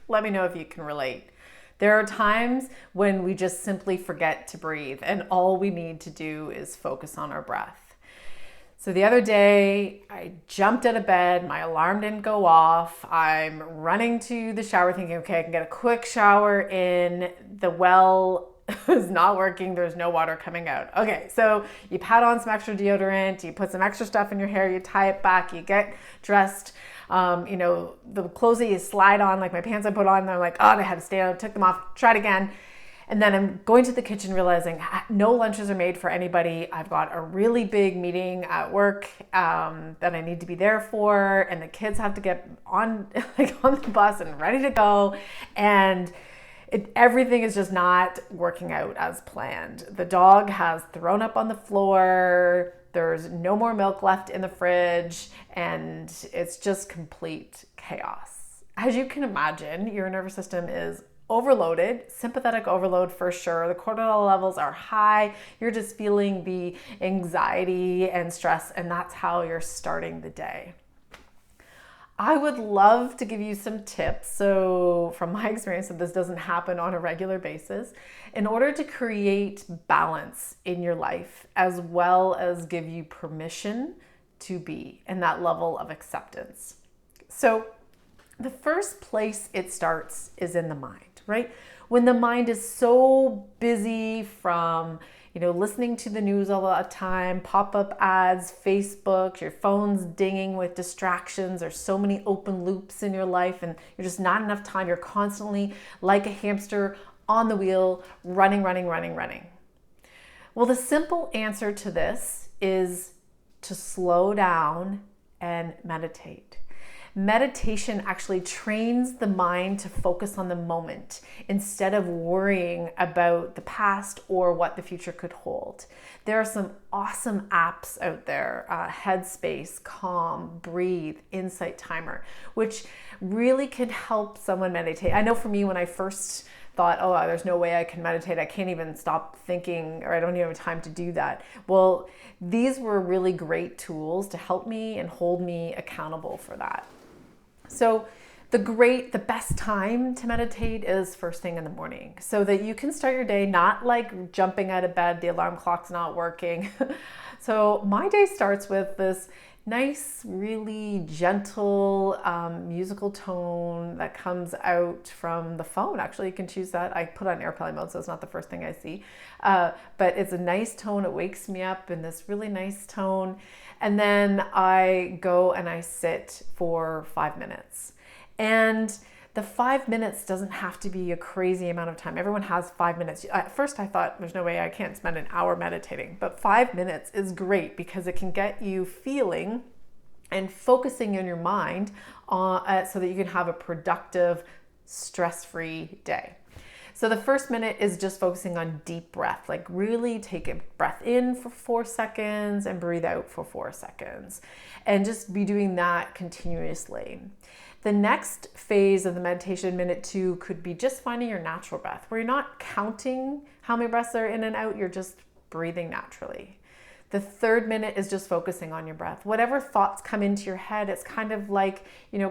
Let me know if you can relate. There are times when we just simply forget to breathe, and all we need to do is focus on our breath. So the other day, I jumped out of bed, my alarm didn't go off. I'm running to the shower thinking, okay, I can get a quick shower in. The well is not working, there's no water coming out. Okay, so you pat on some extra deodorant, you put some extra stuff in your hair, you tie it back, you get dressed. The clothes that you slide on, like my pants I put on, they're like, oh, I had to stay out, took them off, tried again. And then I'm going to the kitchen realizing no lunches are made for anybody. I've got a really big meeting at work that I need to be there for, and the kids have to get on on the bus and ready to go. And everything is just not working out as planned. The dog has thrown up on the floor. There's no more milk left in the fridge, and it's just complete chaos. As you can imagine, your nervous system is overloaded, sympathetic overload for sure. The cortisol levels are high. You're just feeling the anxiety and stress, and that's how you're starting the day. I would love to give you some tips. So from my experience, that this doesn't happen on a regular basis, in order to create balance in your life, as well as give you permission to be in that level of acceptance. So the first place it starts is in the mind, right? When the mind is so busy from listening to the news all the time, pop-up ads, Facebook, your phone's dinging with distractions. There's so many open loops in your life, and you're just not enough time. You're constantly like a hamster on the wheel, running. Well, the simple answer to this is to slow down and meditate. Meditation actually trains the mind to focus on the moment instead of worrying about the past or what the future could hold. There are some awesome apps out there, Headspace, Calm, Breathe, Insight Timer, which really can help someone meditate. I know for me, when I first thought, oh, there's no way I can meditate, I can't even stop thinking, or I don't even have time to do that. Well, these were really great tools to help me and hold me accountable for that. So the best time to meditate is first thing in the morning, so that you can start your day not like jumping out of bed, the alarm clock's not working. So my day starts with this nice, really gentle musical tone that comes out from the phone. Actually, you can choose that. I put on airplane mode, so it's not the first thing I see. But it's a nice tone. It wakes me up in this really nice tone. And then I go and I sit for 5 minutes. And the 5 minutes doesn't have to be a crazy amount of time. Everyone has 5 minutes. At first I thought, there's no way I can't spend an hour meditating. But 5 minutes is great because it can get you feeling and focusing in your mind so that you can have a productive, stress-free day. So the first minute is just focusing on deep breath, like really take a breath in for 4 seconds and breathe out for 4 seconds, and just be doing that continuously. The next phase of the meditation, minute 2, could be just finding your natural breath, where you're not counting how many breaths are in and out, you're just breathing naturally. The third minute is just focusing on your breath. Whatever thoughts come into your head, it's kind of like,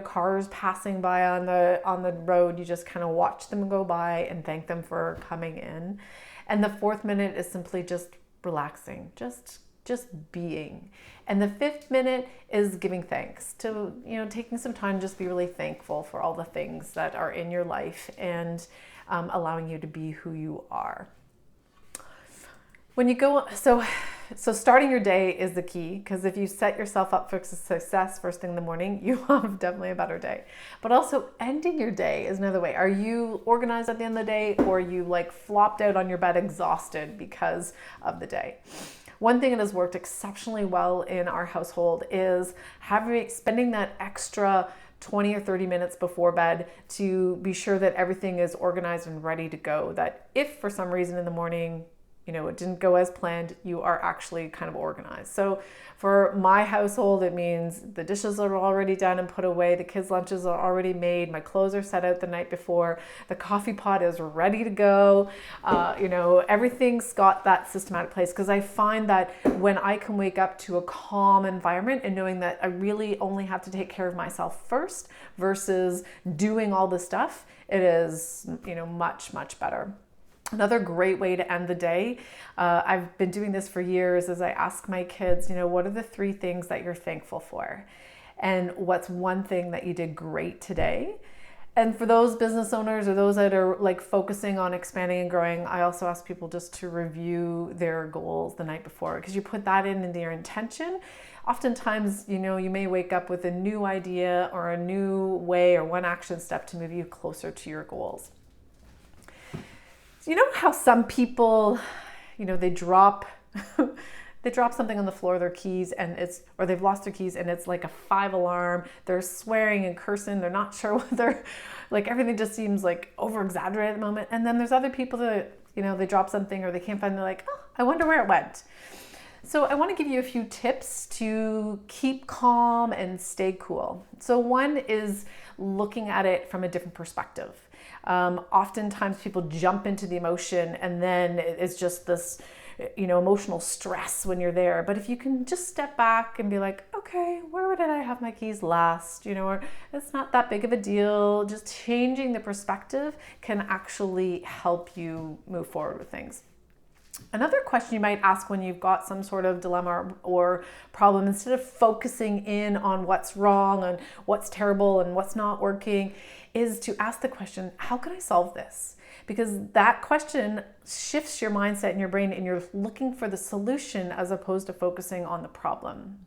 cars passing by on the road. You just kind of watch them go by and thank them for coming in. And the fourth minute is simply just relaxing, just being. And the fifth minute is giving thanks, to taking some time to just be really thankful for all the things that are in your life and allowing you to be who you are. When you go, so starting your day is the key, because if you set yourself up for success first thing in the morning, you have definitely a better day. But also ending your day is another way. Are you organized at the end of the day, or are you like flopped out on your bed exhausted because of the day? One thing that has worked exceptionally well in our household is spending that extra 20 or 30 minutes before bed to be sure that everything is organized and ready to go. That if for some reason in the morning it didn't go as planned, you are actually kind of organized. So for my household, it means the dishes are already done and put away, the kids' lunches are already made, my clothes are set out the night before, the coffee pot is ready to go. Everything's got that systematic place, because I find that when I can wake up to a calm environment and knowing that I really only have to take care of myself first versus doing all the stuff, it is, much, much better. Another great way to end the day, I've been doing this for years, is I ask my kids, what are the 3 things that you're thankful for? And what's one thing that you did great today? And for those business owners or those that are like focusing on expanding and growing, I also ask people just to review their goals the night before, because you put that into your intention. Oftentimes, you may wake up with a new idea or a new way or one action step to move you closer to your goals. You know how some people, they drop they drop something on the floor, their keys, or they've lost their keys, and it's like a 5 alarm. They're swearing and cursing. They're not sure what they're like. Everything just seems like over exaggerated at the moment. And then there's other people that, they drop something or they can't find. They're like, oh, I wonder where it went. So I want to give you a few tips to keep calm and stay cool. So one is looking at it from a different perspective. Oftentimes people jump into the emotion, and then it's just this, emotional stress when you're there. But if you can just step back and be like, okay, where did I have my keys last? Or it's not that big of a deal. Just changing the perspective can actually help you move forward with things. Another question you might ask when you've got some sort of dilemma or problem, instead of focusing in on what's wrong and what's terrible and what's not working, is to ask the question, how can I solve this? Because that question shifts your mindset in your brain, and you're looking for the solution as opposed to focusing on the problem.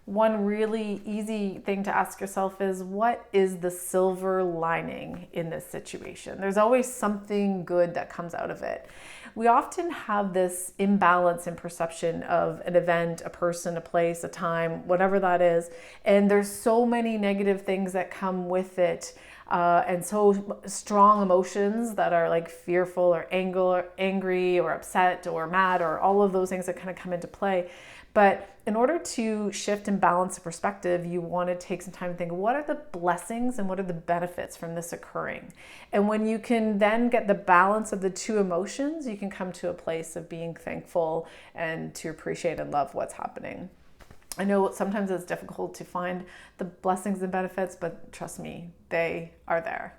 One really easy thing to ask yourself is, what is the silver lining in this situation? There's always something good that comes out of it. We often have this imbalance in perception of an event, a person, a place, a time, whatever that is. And there's so many negative things that come with it. And so strong emotions that are like fearful or angry or upset or mad, or all of those things that kind of come into play. But in order to shift and balance the perspective, you want to take some time to think, what are the blessings and what are the benefits from this occurring? And when you can then get the balance of the 2 emotions, you can come to a place of being thankful and to appreciate and love what's happening. I know sometimes it's difficult to find the blessings and benefits, but trust me, they are there.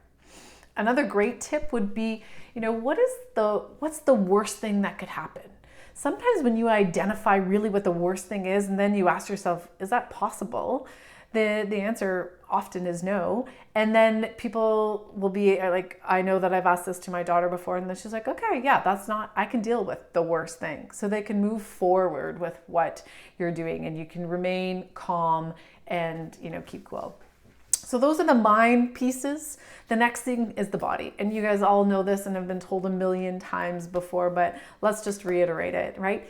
Another great tip would be, what's the worst thing that could happen? Sometimes when you identify really what the worst thing is, and then you ask yourself, is that possible? The answer often is no. And then people will be like, I know that I've asked this to my daughter before, and then she's like, okay, yeah, I can deal with the worst thing. So they can move forward with what you're doing, and you can remain calm and, keep cool. So those are the mind pieces. The next thing is the body. And you guys all know this and have been told a million times before, but let's just reiterate it, right?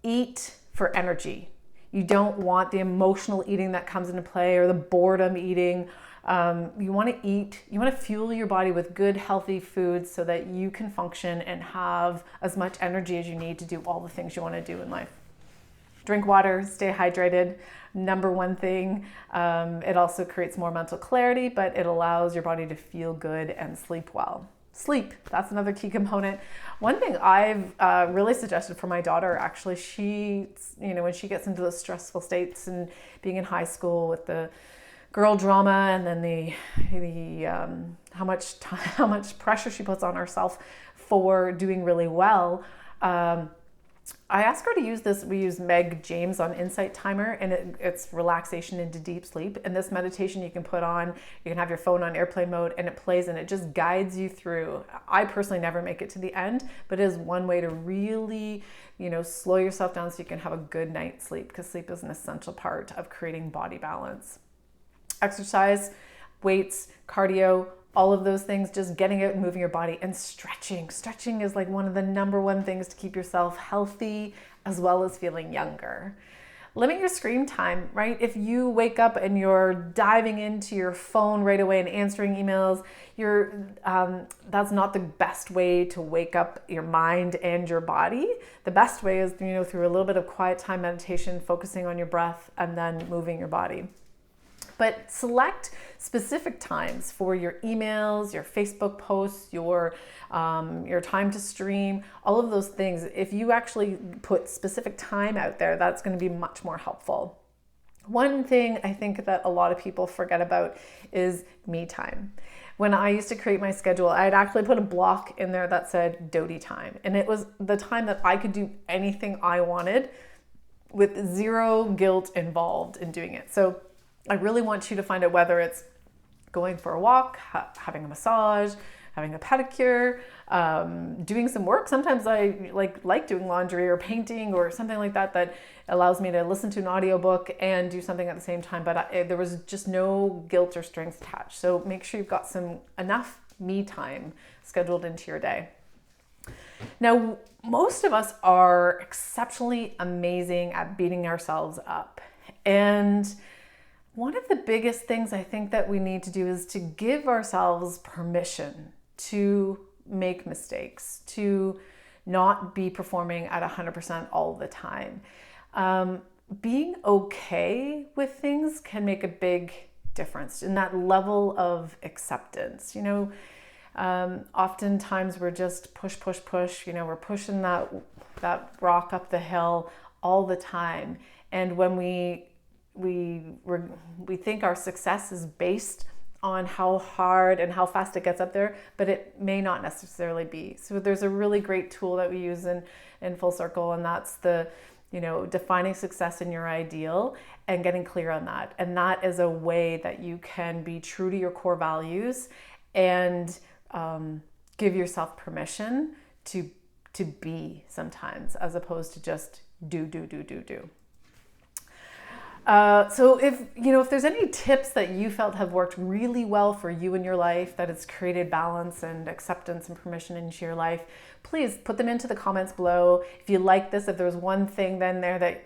Eat for energy. You don't want the emotional eating that comes into play, or the boredom eating. You want to eat, you want to fuel your body with good, healthy foods so that you can function and have as much energy as you need to do all the things you want to do in life. Drink water, stay hydrated. Number one thing. It also creates more mental clarity, but it allows your body to feel good and sleep well. Sleep, that's another key component. One thing I've really suggested for my daughter, actually, she, when she gets into those stressful states and being in high school with the girl drama, and then the how much pressure she puts on herself for doing really well, I asked her to use this. We use Meg James on Insight Timer, and it's relaxation into deep sleep. And this meditation you can put on, you can have your phone on airplane mode, and it plays, and it just guides you through. I personally never make it to the end, but it is one way to really, slow yourself down so you can have a good night's sleep, because sleep is an essential part of creating body balance. Exercise, weights, cardio, all of those things, just getting out and moving your body, and stretching. Stretching is like one of the number one things to keep yourself healthy as well as feeling younger. Limit your screen time, right? If you wake up and you're diving into your phone right away and answering emails, that's not the best way to wake up your mind and your body. The best way is, through a little bit of quiet time meditation, focusing on your breath and then moving your body. But select specific times for your emails, your Facebook posts, your time to stream, all of those things. If you actually put specific time out there, that's going to be much more helpful. One thing I think that a lot of people forget about is me time. When I used to create my schedule, I'd actually put a block in there that said doty time. And it was the time that I could do anything I wanted with zero guilt involved in doing it. So I really want you to find out whether it's going for a walk, having a massage, having a pedicure, doing some work. Sometimes I like doing laundry or painting or something like that that allows me to listen to an audiobook and do something at the same time. But there was just no guilt or strings attached. So make sure you've got enough me time scheduled into your day. Now, most of us are exceptionally amazing at beating ourselves up. And one of the biggest things I think that we need to do is to give ourselves permission to make mistakes, to not be performing at 100% all the time. Being okay with things can make a big difference in that level of acceptance. Oftentimes we're just push. We're pushing that rock up the hill all the time. And when we think our success is based on how hard and how fast it gets up there, but it may not necessarily be. So there's a really great tool that we use in Full Circle, and that's the defining success in your ideal and getting clear on that. And that is a way that you can be true to your core values and give yourself permission to be sometimes, as opposed to just do. So if there's any tips that you felt have worked really well for you in your life, that it's created balance and acceptance and permission into your life, please put them into the comments below. If you like this, if there was one thing then there that,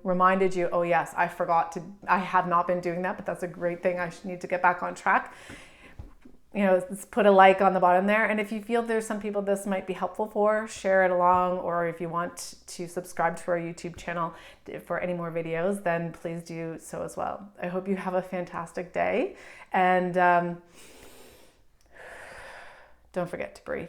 reminded you, oh yes, I have not been doing that, but that's a great thing. I need to get back on track. Let's put a like on the bottom there. And if you feel there's some people this might be helpful for, share it along. Or if you want to subscribe to our YouTube channel for any more videos, then please do so as well. I hope you have a fantastic day. And don't forget to breathe.